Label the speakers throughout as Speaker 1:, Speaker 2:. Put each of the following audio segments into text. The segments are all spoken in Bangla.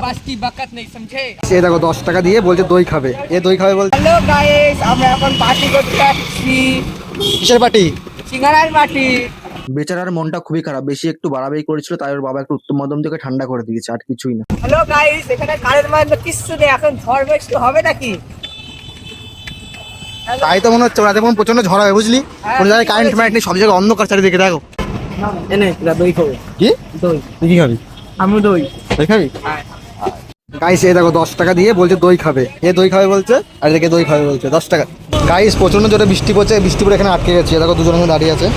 Speaker 1: पास की बकत नहीं समझे।
Speaker 2: সে দেখো 10 টাকা দিয়ে বলছে দই খাবে, এ দই খাবে বলছে।
Speaker 1: হ্যালো গাইস, আমরা এখন পার্টি করতে যাচ্ছি।
Speaker 2: কিসের পার্টি?
Speaker 1: সিঙ্গারার পার্টি।
Speaker 2: বেচারার মনটা খুবই খারাপ, বেশি একটু বাড়াবাড়ি করেছিল, তাই ওর বাবা একটু উত্তম মধ্যম থেকে ঠান্ডা করে দিয়েছে, আর কিছুই না।
Speaker 1: হ্যালো গাইস, এখানে কারেন্ট মারলে কিচ্ছু নেই, এখন ঝড় বৃষ্টি হবে নাকি?
Speaker 2: তাই তো মনে হচ্ছে, রাতে মনে প্রচন্ড ঝড় হবে বুঝলি। কোনো জায়গায় কারেন্ট ম্যারেন্ট নেই, সব জায়গায় অন্ধকার চারিদিকে দেখো।
Speaker 1: এনে দই খাবো।
Speaker 2: কি
Speaker 1: দই।
Speaker 2: তুই কি খাবি?
Speaker 1: আমি দই।
Speaker 2: দই খাবি?
Speaker 1: হ্যাঁ।
Speaker 2: গাইস এ দেখো 10 টাকা দিয়ে বলছে দই খাবে, এ দই খাবে বলছে, আর এদিকে দই খাবে বলছে 10 টাকা। গাইস প্রচন্ড জোরে বৃষ্টি পড়ছে, বৃষ্টি পড়ে এখানে আটকে গেছে, দেখো দুজন দাঁড়িয়ে আছে।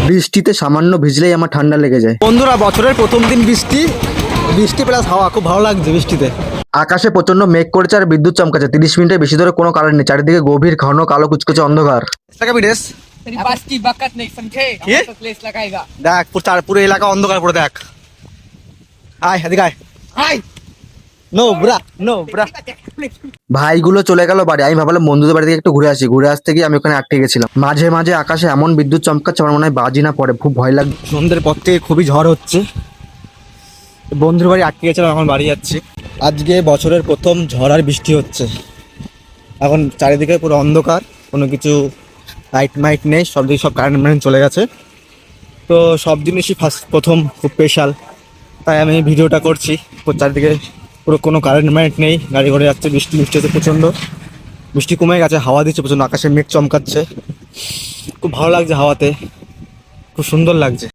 Speaker 2: বৃষ্টিতে সামান্য ভিজলেই আমার ঠান্ডা লেগে যায়। বন্ধুরা বছরের প্রথম দিন বৃষ্টি, বৃষ্টি প্লাস হাওয়া, খুব ভালো লাগছে বৃষ্টিতে। আকাশে প্রচন্ড মেঘ করেছে আর বিদ্যুৎ চমকাচ্ছে, 30 মিনিটের বেশি ধরে কোনো কারেন্ট নেই, চারিদিকে গভীর ঘন কালো কুচকুচে অন্ধকার। টাকা বিদেশ
Speaker 1: तेरी पास की बकत नहीं समझे।
Speaker 2: ये?
Speaker 1: तो प्लेस लगाएगा।
Speaker 2: দেখ পুরো এলাকা অন্ধকার, পুরো দেখ। আয় এদিকে আয়।
Speaker 1: Hi.
Speaker 2: No bro, no bro. ভাইগুলো চলে গেল বাড়ি, আমি ভাবলাম বন্ধুদের বাড়ি থেকে একটু ঘুরে আসি, ঘুরে আসতে গিয়ে আমি ওখানে আটকে গেছিলাম। মাঝে মাঝে আকাশে এমন বিদ্যুৎ চমকাচ্ছে, আমার মনে হয় বাজি না পড়ে, খুব ভয় লাগছে। সন্ধ্যের পর থেকে খুবই ঝড় হচ্ছে, বন্ধুর বাড়ি আটকে গেছিলাম, এখন বাড়ি যাচ্ছি। আজকে বছরের প্রথম ঝড় আর বৃষ্টি হচ্ছে, এখন চারিদিকে পুরো অন্ধকার, কোনো কিছু লাইট মাইট নেই, সব দিকে সব কারেন্ট ম্যারেন্ট চলে গেছে। তো সব জিনিসই প্রথম খুব স্পেশাল, তাই আমি ভিডিওটা করছি। চারিদিকে পুরো কোনো কারেন্ট ম্যারেন্ট নেই, গাড়ি ঘোড়ে যাচ্ছে, বৃষ্টি হচ্ছে প্রচণ্ড, বৃষ্টি কমে গেছে, হাওয়া দিচ্ছে প্রচণ্ড, আকাশে মেঘ চমকাচ্ছে, খুব ভালো লাগছে হাওয়াতে, খুব সুন্দর লাগছে।